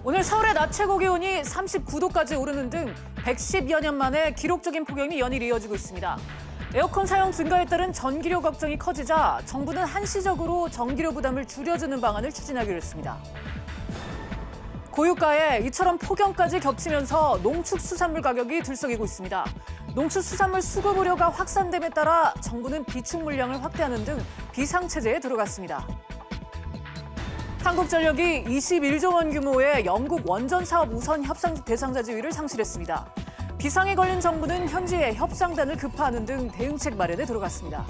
오늘 서울의 낮 최고 기온이 39도까지 오르는 등 110여 년 만에 기록적인 폭염이 연일 이어지고 있습니다. 에어컨 사용 증가에 따른 전기료 걱정이 커지자 정부는 한시적으로 전기료 부담을 줄여주는 방안을 추진하기로 했습니다. 고유가에 이처럼 폭염까지 겹치면서 농축수산물 가격이 들썩이고 있습니다. 농축수산물 수급 우려가 확산됨에 따라 정부는 비축 물량을 확대하는 등 비상체제에 들어갔습니다. 한국전력이 21조 원 규모의 영국 원전 사업 우선 협상 대상자 지위를 상실했습니다. 비상에 걸린 정부는 현지에 협상단을 급파하는 등 대응책 마련에 들어갔습니다.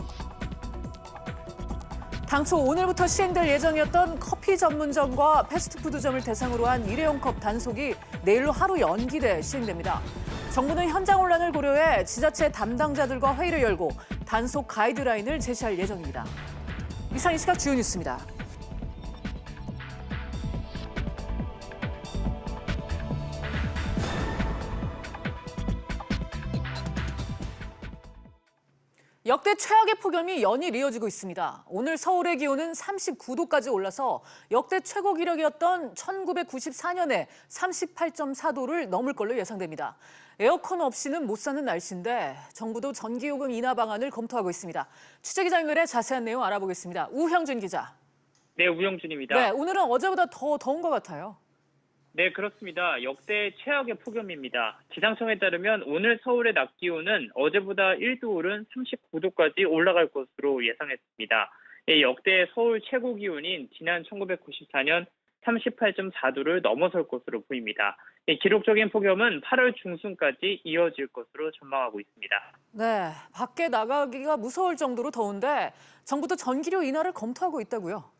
당초 오늘부터 시행될 예정이었던 커피 전문점과 패스트푸드점을 대상으로 한 일회용컵 단속이 내일로 하루 연기돼 시행됩니다. 정부는 현장 혼란을 고려해 지자체 담당자들과 회의를 열고 단속 가이드라인을 제시할 예정입니다. 이상 이 시각 주요 뉴스입니다. 역대 최악의 폭염이 연일 이어지고 있습니다. 오늘 서울의 기온은 39도까지 올라서 역대 최고 기록이었던 1994년에 38.4도를 넘을 걸로 예상됩니다. 에어컨 없이는 못 사는 날씨인데 정부도 전기요금 인하 방안을 검토하고 있습니다. 취재기자 연결해 자세한 내용 알아보겠습니다. 우형준 기자. 네, 우영준입니다. 네, 오늘은 어제보다 더 더운 것 같아요. 네, 그렇습니다. 역대 최악의 폭염입니다. 기상청에 따르면 오늘 서울의 낮 기온은 어제보다 1도 오른 39도까지 올라갈 것으로 예상했습니다. 역대 서울 최고 기온인 지난 1994년 38.4도를 넘어설 것으로 보입니다. 기록적인 폭염은 8월 중순까지 이어질 것으로 전망하고 있습니다. 네, 밖에 나가기가 무서울 정도로 더운데 정부도 전기료 인하를 검토하고 있다고요?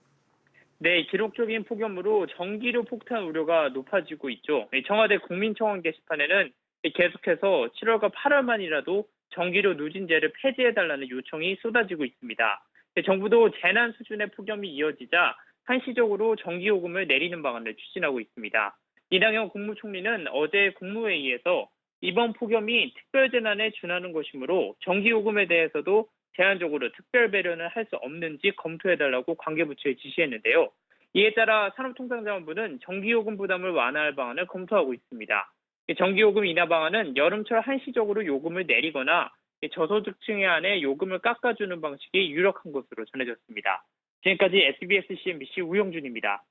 네, 기록적인 폭염으로 전기료 폭탄 우려가 높아지고 있죠. 청와대 국민청원 게시판에는 계속해서 7월과 8월만이라도 전기료 누진제를 폐지해달라는 요청이 쏟아지고 있습니다. 정부도 재난 수준의 폭염이 이어지자 한시적으로 전기요금을 내리는 방안을 추진하고 있습니다. 이낙연 국무총리는 어제 국무회의에서 이번 폭염이 특별재난에 준하는 것이므로 전기요금에 대해서도 제한적으로 특별 배려는 할 수 없는지 검토해달라고 관계부처에 지시했는데요. 이에 따라 산업통상자원부는 전기요금 부담을 완화할 방안을 검토하고 있습니다. 전기요금 인하 방안은 여름철 한시적으로 요금을 내리거나 저소득층에 한해 요금을 깎아주는 방식이 유력한 것으로 전해졌습니다. 지금까지 SBS CNBC 우영준입니다.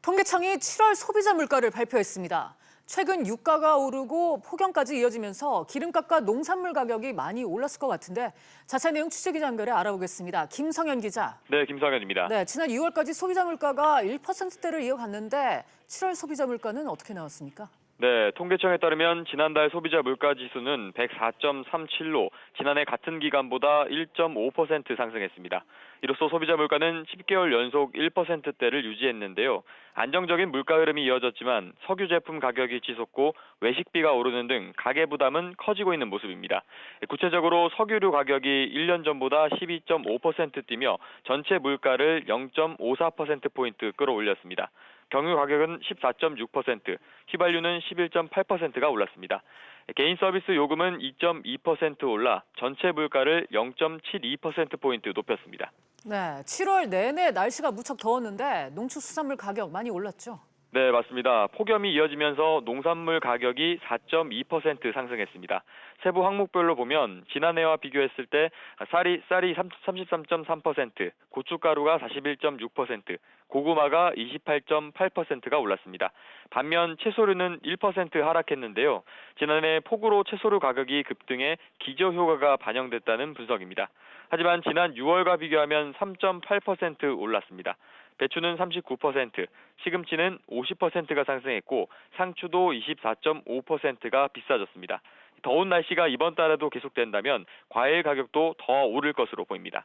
통계청이 7월 소비자 물가를 발표했습니다. 최근 유가가 오르고 폭염까지 이어지면서 기름값과 농산물 가격이 많이 올랐을 것 같은데 자세한 내용 취재기자 연결해 알아보겠습니다. 김성현 기자. 네, 김성현입니다. 네, 지난 2월까지 소비자 물가가 1%대를 이어갔는데 7월 소비자 물가는 어떻게 나왔습니까? 네, 통계청에 따르면 지난달 소비자 물가 지수는 104.37로 지난해 같은 기간보다 1.5% 상승했습니다. 이로써 소비자 물가는 10개월 연속 1%대를 유지했는데요. 안정적인 물가 흐름이 이어졌지만 석유 제품 가격이 치솟고 외식비가 오르는 등 가계 부담은 커지고 있는 모습입니다. 구체적으로 석유류 가격이 1년 전보다 12.5% 뛰며 전체 물가를 0.54%포인트 끌어올렸습니다. 경유 가격은 14.6%, 휘발유는 11.8%가 올랐습니다. 개인 서비스 요금은 2.2% 올라 전체 물가를 0.72%포인트 높였습니다. 네, 7월 내내 날씨가 무척 더웠는데 농축수산물 가격 많이 올랐죠? 네, 맞습니다. 폭염이 이어지면서 농산물 가격이 4.2% 상승했습니다. 세부 항목별로 보면 지난해와 비교했을 때 쌀이 33.3%, 고춧가루가 41.6%, 고구마가 28.8%가 올랐습니다. 반면 채소류는 1% 하락했는데요. 지난해 폭우로 채소류 가격이 급등해 기저효과가 반영됐다는 분석입니다. 하지만 지난 6월과 비교하면 3.8% 올랐습니다. 배추는 39%, 시금치는 50%가 상승했고 상추도 24.5%가 비싸졌습니다. 더운 날씨가 이번 달에도 계속된다면 과일 가격도 더 오를 것으로 보입니다.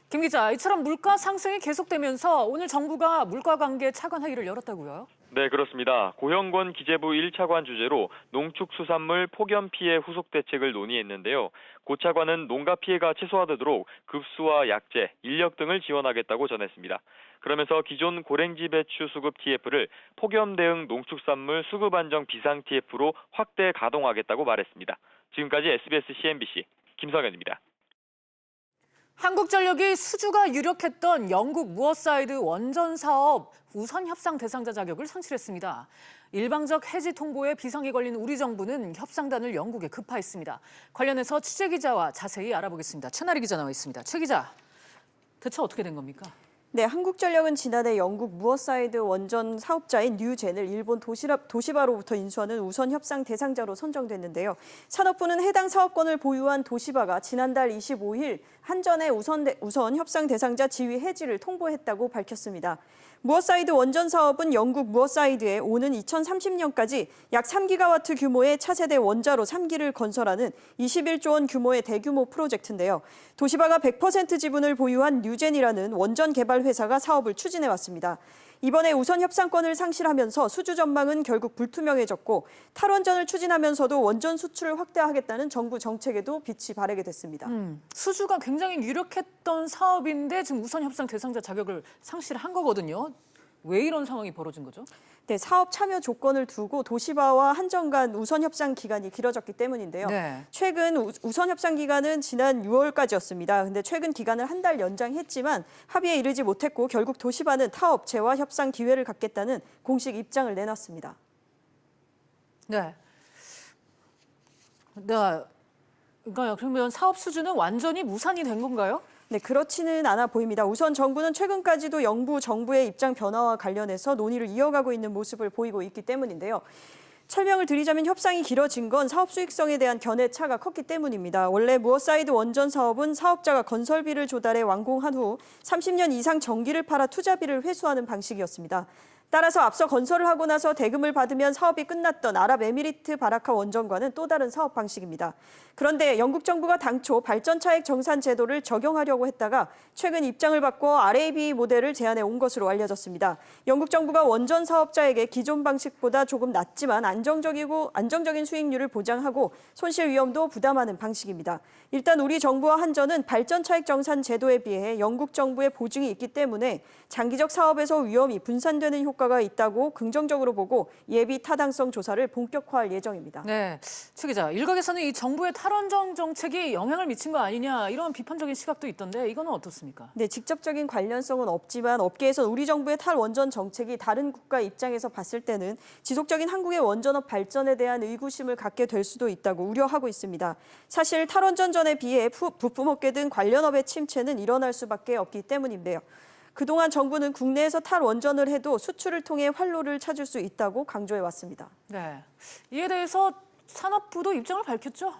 김 기자, 이처럼 물가 상승이 계속되면서 오늘 정부가 물가 관계 차관 회의를 열었다고요? 네, 그렇습니다. 고형권 기재부 1차관 주재로 농축수산물 폭염 피해 후속 대책을 논의했는데요. 고 차관은 농가 피해가 최소화되도록 급수와 약재, 인력 등을 지원하겠다고 전했습니다. 그러면서 기존 고랭지 배추 수급 TF를 폭염 대응 농축산물 수급 안정 비상 TF로 확대 가동하겠다고 말했습니다. 지금까지 SBS CNBC 김성현입니다. 한국전력이 수주가 유력했던 영국 무어사이드 원전 사업 우선 협상 대상자 자격을 상실했습니다. 일방적 해지 통보에 비상이 걸린 우리 정부는 협상단을 영국에 급파했습니다. 관련해서 취재 기자와 자세히 알아보겠습니다. 최나리 기자 나와 있습니다. 최 기자, 대체 어떻게 된 겁니까? 네, 한국전력은 지난해 영국 무어사이드 원전 사업자인 뉴젠을 일본 도시바로부터 인수하는 우선 협상 대상자로 선정됐는데요. 산업부는 해당 사업권을 보유한 도시바가 지난달 25일 한전의 우선 협상 대상자 지위 해지를 통보했다고 밝혔습니다. 무어사이드 원전 사업은 영국 무어사이드에 오는 2030년까지 약 3기가와트 규모의 차세대 원자로 3기를 건설하는 21조 원 규모의 대규모 프로젝트인데요. 도시바가 100% 지분을 보유한 뉴젠이라는 원전 개발 회사가 사업을 추진해 왔습니다. 이번에 우선 협상권을 상실하면서 수주 전망은 결국 불투명해졌고 탈원전을 추진하면서도 원전 수출을 확대하겠다는 정부 정책에도 빛이 바래게 됐습니다. 수주가 굉장히 유력했던 사업인데 지금 우선 협상 대상자 자격을 상실한 거거든요. 왜 이런 상황이 벌어진 거죠? 네, 사업 참여 조건을 두고 도시바와 한전 간 우선 협상 기간이 길어졌기 때문인데요. 네. 최근 우선 협상 기간은 지난 6월까지였습니다. 근데 최근 기간을 한 달 연장했지만 합의에 이르지 못했고 결국 도시바는 타 업체와 협상 기회를 갖겠다는 공식 입장을 내놨습니다. 네. 그러면 사업 수주는 완전히 무산이 된 건가요? 네, 그렇지는 않아 보입니다. 우선 정부는 최근까지도 영부 정부의 입장 변화와 관련해서 논의를 이어가고 있는 모습을 보이고 있기 때문인데요. 설명을 드리자면 협상이 길어진 건 사업 수익성에 대한 견해차가 컸기 때문입니다. 원래 무어사이드 원전 사업은 사업자가 건설비를 조달해 완공한 후 30년 이상 전기를 팔아 투자비를 회수하는 방식이었습니다. 따라서 앞서 건설을 하고 나서 대금을 받으면 사업이 끝났던 아랍에미리트 바라카 원전과는 또 다른 사업 방식입니다. 그런데 영국 정부가 당초 발전 차액 정산 제도를 적용하려고 했다가 최근 입장을 바꿔 RAB 모델을 제안해 온 것으로 알려졌습니다. 영국 정부가 원전 사업자에게 기존 방식보다 조금 낮지만 안정적인 수익률을 보장하고 손실 위험도 부담하는 방식입니다. 일단 우리 정부와 한전은 발전 차액 정산 제도에 비해 영국 정부의 보증이 있기 때문에 장기적 사업에서 위험이 분산되는 효과가 있다고 긍정적으로 보고 예비 타당성 조사를 본격화할 예정입니다. 네, 최 기자, 일각에서는 이 정부의 탈원전 정책이 영향을 미친 거 아니냐 이런 비판적인 시각도 있던데 이거는 어떻습니까? 네, 직접적인 관련성은 없지만 업계에서는 우리 정부의 탈원전 정책이 다른 국가 입장에서 봤을 때는 지속적인 한국의 원전업 발전에 대한 의구심을 갖게 될 수도 있다고 우려하고 있습니다. 사실 탈원전 전에 비해 부품업계 등 관련업의 침체는 일어날 수밖에 없기 때문인데요. 그동안 정부는 국내에서 탈원전을 해도 수출을 통해 활로를 찾을 수 있다고 강조해 왔습니다. 네, 이에 대해서 산업부도 입장을 밝혔죠?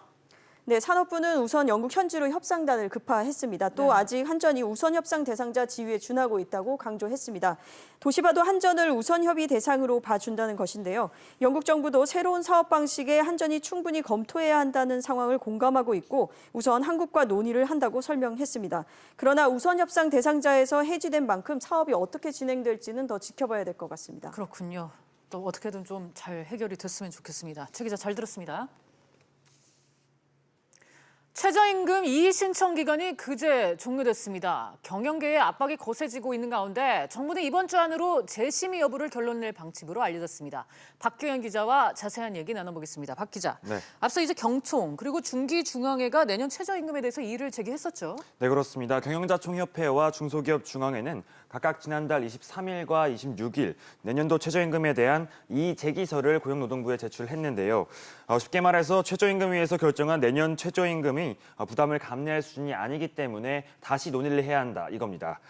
네, 산업부는 우선 영국 현지로 협상단을 급파했습니다. 또 아직 한전이 우선 협상 대상자 지위에 준하고 있다고 강조했습니다. 도시바도 한전을 우선 협의 대상으로 봐준다는 것인데요. 영국 정부도 새로운 사업 방식에 한전이 충분히 검토해야 한다는 상황을 공감하고 있고 우선 한국과 논의를 한다고 설명했습니다. 그러나 우선 협상 대상자에서 해지된 만큼 사업이 어떻게 진행될지는 더 지켜봐야 될 것 같습니다. 그렇군요. 또 어떻게든 좀 잘 해결이 됐으면 좋겠습니다. 최 기자 잘 들었습니다. 최저임금 이의 신청 기간이 그제 종료됐습니다. 경영계의 압박이 거세지고 있는 가운데 정부는 이번 주 안으로 재심의 여부를 결론낼 방침으로 알려졌습니다. 박규현 기자와 자세한 얘기 나눠보겠습니다. 박 기자, 네. 앞서 이제 경총 그리고 중기중앙회가 내년 최저임금에 대해서 이의를 제기했었죠. 네, 그렇습니다. 경영자총협회와 중소기업중앙회는 각각 지난달 23일과 26일 내년도 최저임금에 대한 이의 제기서를 고용노동부에 제출했는데요. 쉽게 말해서 최저임금위에서 결정한 내년 최저임금이 부담을 감내할 수준이 아니기 때문에 다시 논의를 해야 한다 이겁니다.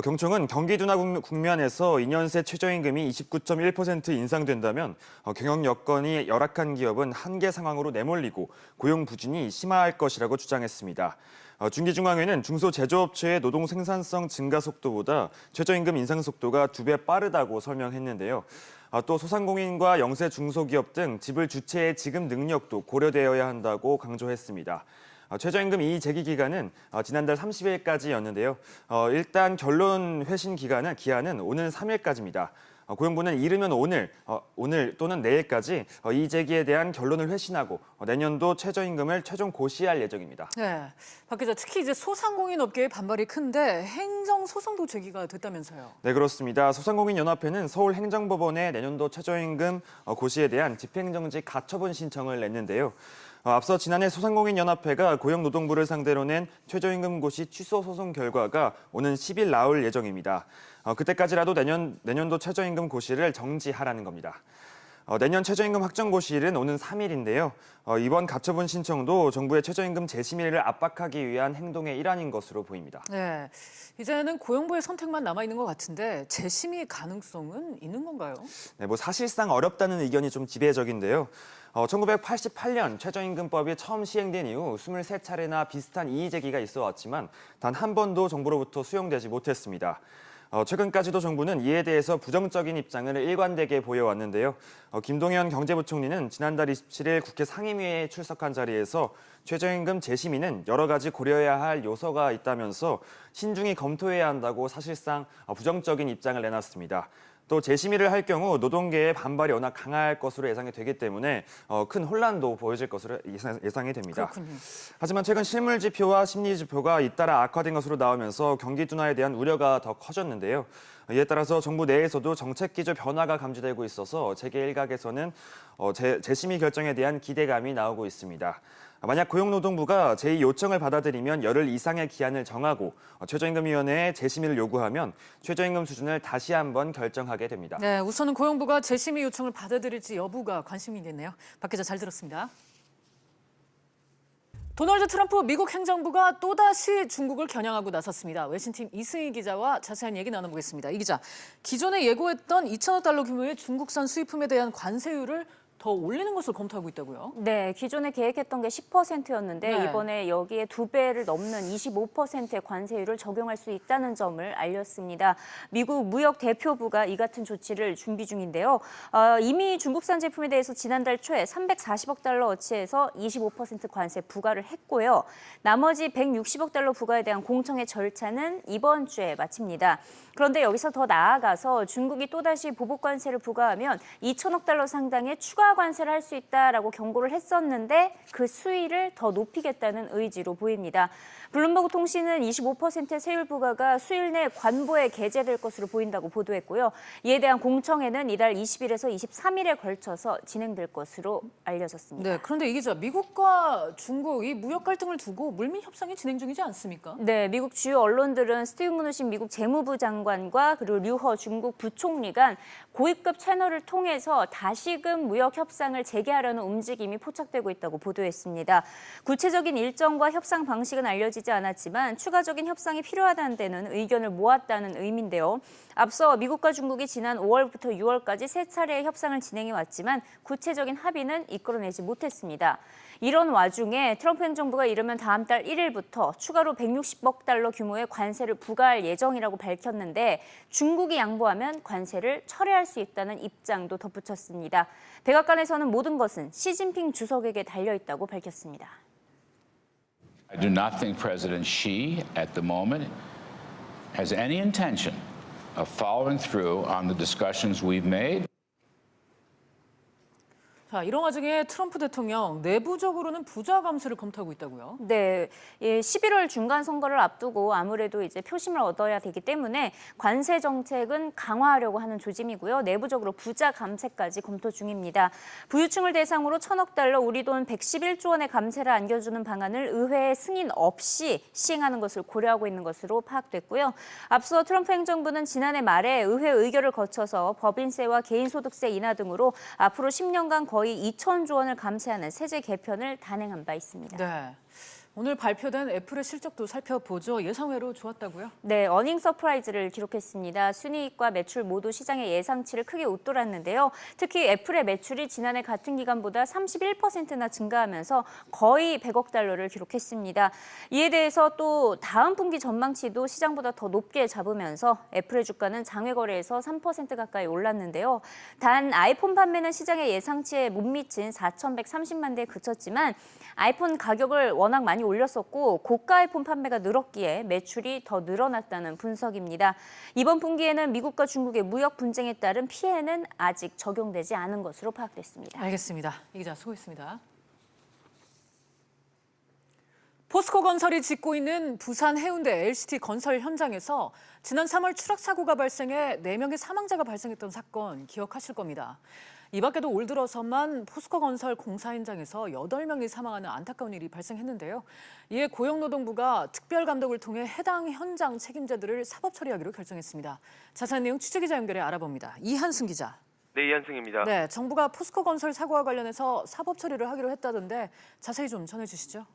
경총은 경기 둔화 국면에서 2년 새 최저임금이 29.1% 인상된다면 경영 여건이 열악한 기업은 한계 상황으로 내몰리고 고용 부진이 심화할 것이라고 주장했습니다. 중기중앙회는 중소제조업체의 노동 생산성 증가 속도보다 최저임금 인상 속도가 2배 빠르다고 설명했는데요. 또 소상공인과 영세 중소기업 등 지불 주체의 지급 능력도 고려되어야 한다고 강조했습니다. 최저임금 이의 제기 기간은 지난달 30일까지였는데요. 일단 결론 회신 기한은 오는 3일까지입니다. 고용부는 이르면 오늘 또는 내일까지 이의 제기에 대한 결론을 회신하고 내년도 최저임금을 최종 고시할 예정입니다. 네, 박 기자, 특히 이제 소상공인 업계의 반발이 큰데 행정 소송도 제기가 됐다면서요. 네, 그렇습니다. 소상공인연합회는 서울행정법원에 내년도 최저임금 고시에 대한 집행정지 가처분 신청을 냈는데요. 앞서 지난해 소상공인연합회가 고용노동부를 상대로 낸 최저임금 고시 취소 소송 결과가 오는 10일 나올 예정입니다. 그때까지라도 내년도 최저임금 고시를 정지하라는 겁니다. 내년 최저임금 확정 고시일은 오는 3일인데요. 이번 가처분 신청도 정부의 최저임금 재심의를 압박하기 위한 행동의 일환인 것으로 보입니다. 네, 이제는 고용부의 선택만 남아있는 것 같은데 재심의 가능성은 있는 건가요? 네, 사실상 어렵다는 의견이 좀 지배적인데요. 1988년 최저임금법이 처음 시행된 이후 23차례나 비슷한 이의 제기가 있어 왔지만 단 한 번도 정부로부터 수용되지 못했습니다. 최근까지도 정부는 이에 대해서 부정적인 입장을 일관되게 보여왔는데요. 김동연 경제부총리는 지난달 27일 국회 상임위에 출석한 자리에서 최저임금 재심의는 여러 가지 고려해야 할 요소가 있다면서 신중히 검토해야 한다고 사실상 부정적인 입장을 내놨습니다. 또 재심의를 할 경우 노동계의 반발이 워낙 강할 것으로 예상이 되기 때문에 큰 혼란도 보여질 것으로 예상이 됩니다. 그렇군요. 하지만 최근 실물 지표와 심리 지표가 잇따라 악화된 것으로 나오면서 경기 둔화에 대한 우려가 더 커졌는데요. 이에 따라서 정부 내에서도 정책 기조 변화가 감지되고 있어서 재계 일각에서는 재심의 결정에 대한 기대감이 나오고 있습니다. 만약 고용노동부가 제2 요청을 받아들이면 열흘 이상의 기한을 정하고 최저임금위원회에 재심의를 요구하면 최저임금 수준을 다시 한번 결정하게 됩니다. 네, 우선은 고용부가 재심의 요청을 받아들일지 여부가 관심이겠네요. 박 기자 잘 들었습니다. 도널드 트럼프 미국 행정부가 또다시 중국을 겨냥하고 나섰습니다. 외신팀 이승희 기자와 자세한 얘기 나눠보겠습니다. 이 기자, 기존에 예고했던 2천억 달러 규모의 중국산 수입품에 대한 관세율을 더 올리는 것을 검토하고 있다고요? 네, 기존에 계획했던 게 10%였는데 네. 이번에 여기에 2배를 넘는 25%의 관세율을 적용할 수 있다는 점을 알렸습니다. 미국 무역 대표부가 이 같은 조치를 준비 중인데요. 이미 중국산 제품에 대해서 지난달 초에 340억 달러어치에서 25% 관세 부과를 했고요. 나머지 160억 달러 부과에 대한 공청회 절차는 이번 주에 마칩니다. 그런데 여기서 더 나아가서 중국이 또다시 보복 관세를 부과하면 2천억 달러 상당의 추가 관세를 할 수 있다라고 경고를 했었는데 그 수위를 더 높이겠다는 의지로 보입니다. 블룸버그 통신은 25%의 세율 부과가 수일 내 관보에 게재될 것으로 보인다고 보도했고요. 이에 대한 공청회는 이달 20일에서 23일에 걸쳐서 진행될 것으로 알려졌습니다. 네, 그런데 이 기자, 미국과 중국 이 무역 갈등을 두고 물밑 협상이 진행 중이지 않습니까? 네, 미국 주요 언론들은 스티브 무누신 미국 재무부 장관과 그리고 류허 중국 부총리 간 고위급 채널을 통해서 다시금 무역 협상을 재개하려는 움직임이 포착되고 있다고 보도했습니다. 구체적인 일정과 협상 방식은 알려지지 않았지만 추가적인 협상이 필요하다는 데는 의견을 모았다는 의미인데요. 앞서 미국과 중국이 지난 5월부터 6월까지 3차례의 협상을 진행해 왔지만 구체적인 합의는 이끌어내지 못했습니다. 이런 와중에 트럼프 행정부가 이르면 다음 달 1일부터 추가로 160억 달러 규모의 관세를 부과할 예정이라고 밝혔는데 중국이 양보하면 관세를 철회할 수 있다는 입장도 덧붙였습니다. 백악관에서는 모든 것은 시진핑 주석에게 달려있다고 밝혔습니다. I do not think President Xi at the moment has any intention of following through on the discussions we've made. 자, 이런 와중에 트럼프 대통령 내부적으로는 부자 감세를 검토하고 있다고요? 네, 11월 중간 선거를 앞두고 아무래도 이제 표심을 얻어야 되기 때문에 관세 정책은 강화하려고 하는 조짐이고요. 내부적으로 부자 감세까지 검토 중입니다. 부유층을 대상으로 1,000억 달러, 우리 돈 111조 원의 감세를 안겨주는 방안을 의회의 승인 없이 시행하는 것을 고려하고 있는 것으로 파악됐고요. 앞서 트럼프 행정부는 지난해 말에 의회 의결을 거쳐서 법인세와 개인소득세 인하 등으로 앞으로 10년간 거의 2천조 원을 감세하는 세제 개편을 단행한 바 있습니다. 네. 오늘 발표된 애플의 실적도 살펴보죠. 예상외로 좋았다고요? 네, 어닝 서프라이즈를 기록했습니다. 순이익과 매출 모두 시장의 예상치를 크게 웃돌았는데요. 특히 애플의 매출이 지난해 같은 기간보다 31%나 증가하면서 거의 100억 달러를 기록했습니다. 이에 대해서 또 다음 분기 전망치도 시장보다 더 높게 잡으면서 애플의 주가는 장외 거래에서 3% 가까이 올랐는데요. 단 아이폰 판매는 시장의 예상치에 못 미친 4,130만 대에 그쳤지만 아이폰 가격을 워낙 많이 올렸었고 고가 아이폰 판매가 늘었기에 매출이 더 늘어났다는 분석입니다. 이번 분기에는 미국과 중국의 무역 분쟁에 따른 피해는 아직 적용되지 않은 것으로 파악됐습니다. 알겠습니다. 이 기자 수고했습니다. 포스코 건설이 짓고 있는 부산 해운대 LCT 건설 현장에서 지난 3월 추락 사고가 발생해 4명의 사망자가 발생했던 사건 기억하실 겁니다. 이 밖에도 올 들어서만 포스코 건설 공사 현장에서 8명이 사망하는 안타까운 일이 발생했는데요. 이에 고용노동부가 특별 감독을 통해 해당 현장 책임자들을 사법 처리하기로 결정했습니다. 자세한 내용 취재기자 연결해 알아봅니다. 이한승 기자. 네, 이한승입니다. 네, 정부가 포스코 건설 사고와 관련해서 사법 처리를 하기로 했다던데 자세히 좀 전해주시죠.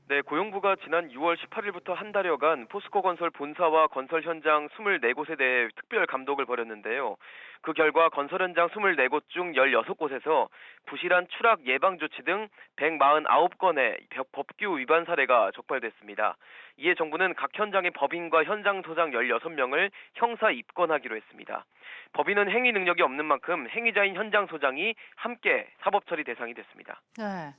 네, 고용부가 지난 6월 18일부터 한 달여간 포스코 건설 본사와 건설 현장 24곳에 대해 특별 감독을 벌였는데요. 그 결과 건설 현장 24곳 중 16곳에서 부실한 추락 예방 조치 등 149건의 법규 위반 사례가 적발됐습니다. 이에 정부는 각 현장의 법인과 현장 소장 16명을 형사 입건하기로 했습니다. 법인은 행위 능력이 없는 만큼 행위자인 현장 소장이 함께 사법 처리 대상이 됐습니다. 네,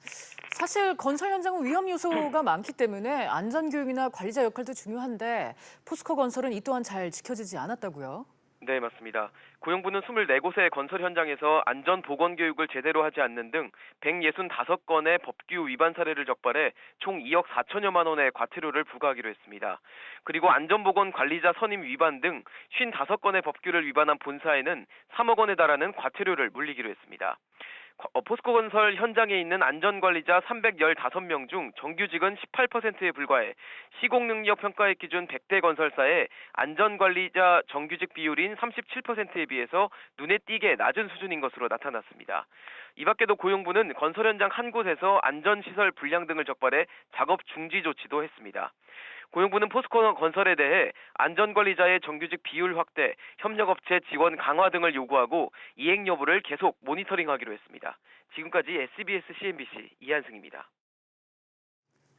사실 건설 현장은 위험 요소가 많기 때문에 안전 교육이나 관리자 역할도 중요한데 포스코 건설은 이 또한 잘 지켜지지 않았다고요? 네, 맞습니다. 고용부는 24곳의 건설 현장에서 안전 보건 교육을 제대로 하지 않는 등 165건의 법규 위반 사례를 적발해 총 2억 4천여만 원의 과태료를 부과하기로 했습니다. 그리고 안전보건 관리자 선임 위반 등 55건의 법규를 위반한 본사에는 3억 원에 달하는 과태료를 물리기로 했습니다. 포스코 건설 현장에 있는 안전관리자 315명 중 정규직은 18%에 불과해 시공능력 평가액 기준 100대 건설사의 안전관리자 정규직 비율인 37%에 비해서 눈에 띄게 낮은 수준인 것으로 나타났습니다. 이 밖에도 고용부는 건설 현장 한 곳에서 안전시설 불량 등을 적발해 작업 중지 조치도 했습니다. 고용부는 포스코 건설에 대해 안전관리자의 정규직 비율 확대, 협력업체 지원 강화 등을 요구하고 이행 여부를 계속 모니터링하기로 했습니다. 지금까지 SBS CNBC 이한승입니다.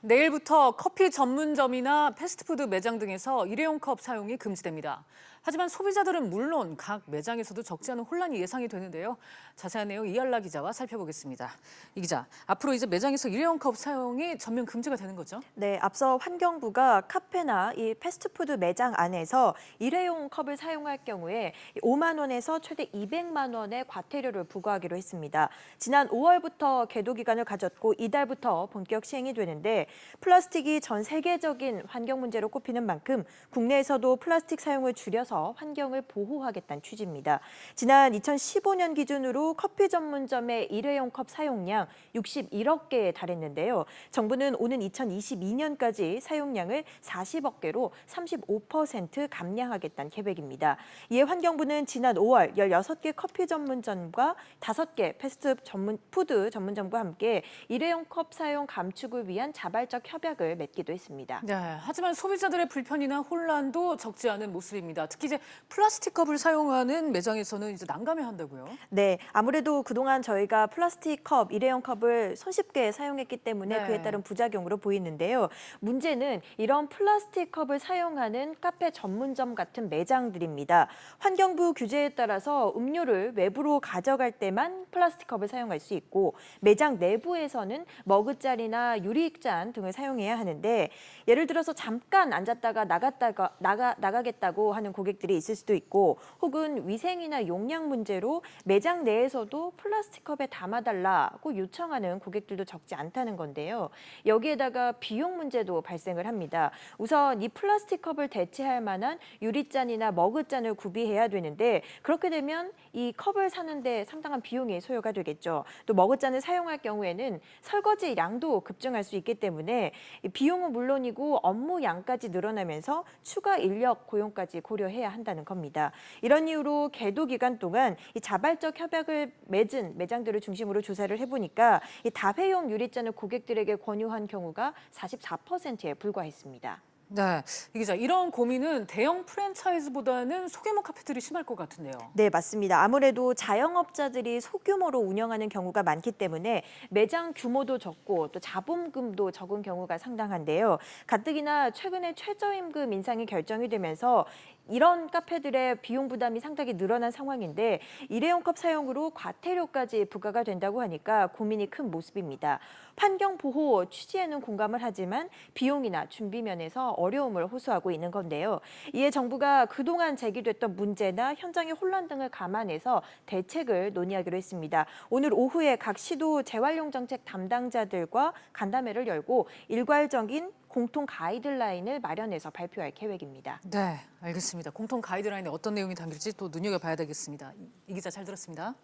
내일부터 커피 전문점이나 패스트푸드 매장 등에서 일회용 컵 사용이 금지됩니다. 하지만 소비자들은 물론 각 매장에서도 적지 않은 혼란이 예상이 되는데요. 자세한 내용 이할라 기자와 살펴보겠습니다. 이 기자, 앞으로 이제 매장에서 일회용 컵 사용이 전면 금지가 되는 거죠? 네, 앞서 환경부가 카페나 이 패스트푸드 매장 안에서 일회용 컵을 사용할 경우에 5만 원에서 최대 200만 원의 과태료를 부과하기로 했습니다. 지난 5월부터 계도 기간을 가졌고 이달부터 본격 시행이 되는데 플라스틱이 전 세계적인 환경 문제로 꼽히는 만큼 국내에서도 플라스틱 사용을 줄여서 환경을 보호하겠다는 취지입니다. 지난 2015년 기준으로 커피 전문점의 일회용 컵 사용량 61억 개에 달했는데요. 정부는 오는 2022년까지 사용량을 40억 개로 35% 감량하겠다는 계획입니다. 이에 환경부는 지난 5월 16개 커피 전문점과 5개 패스트푸드 전문점과 함께 일회용 컵 사용 감축을 위한 자발적 협약을 맺기도 했습니다. 네, 하지만 소비자들의 불편이나 혼란도 적지 않은 모습입니다. 특히 이제 플라스틱 컵을 사용하는 매장에서는 이제 난감해한다고요? 네, 아무래도 그동안 저희가 플라스틱 컵, 일회용 컵을 손쉽게 사용했기 때문에 네. 그에 따른 부작용으로 보이는데요. 문제는 이런 플라스틱 컵을 사용하는 카페 전문점 같은 매장들입니다. 환경부 규제에 따라서 음료를 외부로 가져갈 때만 플라스틱 컵을 사용할 수 있고 매장 내부에서는 머그잔이나 유리잔 등을 사용해야 하는데 예를 들어서 잠깐 앉았다가 나가겠다고 하는 고객들이 있을 수도 있고 혹은 위생이나 용량 문제로 매장 내에서도 플라스틱 컵에 담아달라고 요청하는 고객들도 적지 않다는 건데요. 여기에다가 비용 문제도 발생을 합니다. 우선 이 플라스틱 컵을 대체할 만한 유리잔이나 머그잔을 구비해야 되는데 그렇게 되면 이 컵을 사는데 상당한 비용이 소요가 되겠죠. 또 머그잔을 사용할 경우에는 설거지 양도 급증할 수 있기 때문에 비용은 물론이고 업무 양까지 늘어나면서 추가 인력 고용까지 고려해야 한다는 겁니다. 이런 이유로 계도 기간 동안 이 자발적 협약을 맺은 매장들을 중심으로 조사를 해보니까 이 다회용 유리잔을 고객들에게 권유한 경우가 44%에 불과했습니다. 네, 이 기자, 이런 고민은 대형 프랜차이즈보다는 소규모 카페들이 심할 것 같은데요. 네, 맞습니다. 아무래도 자영업자들이 소규모로 운영하는 경우가 많기 때문에 매장 규모도 적고 또 자본금도 적은 경우가 상당한데요. 가뜩이나 최근에 최저임금 인상이 결정이 되면서 이런 카페들의 비용 부담이 상당히 늘어난 상황인데 일회용 컵 사용으로 과태료까지 부과가 된다고 하니까 고민이 큰 모습입니다. 환경 보호 취지에는 공감을 하지만 비용이나 준비 면에서 어려움을 호소하고 있는 건데요. 이에 정부가 그동안 제기됐던 문제나 현장의 혼란 등을 감안해서 대책을 논의하기로 했습니다. 오늘 오후에 각 시도 재활용 정책 담당자들과 간담회를 열고 일괄적인 공통 가이드라인을 마련해서 발표할 계획입니다. 네, 알겠습니다. 공통 가이드라인에 어떤 내용이 담길지 또 눈여겨봐야 되겠습니다. 이 기자 잘 들었습니다.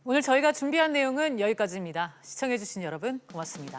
오늘 저희가 준비한 내용은 여기까지입니다. 시청해주신 여러분 고맙습니다.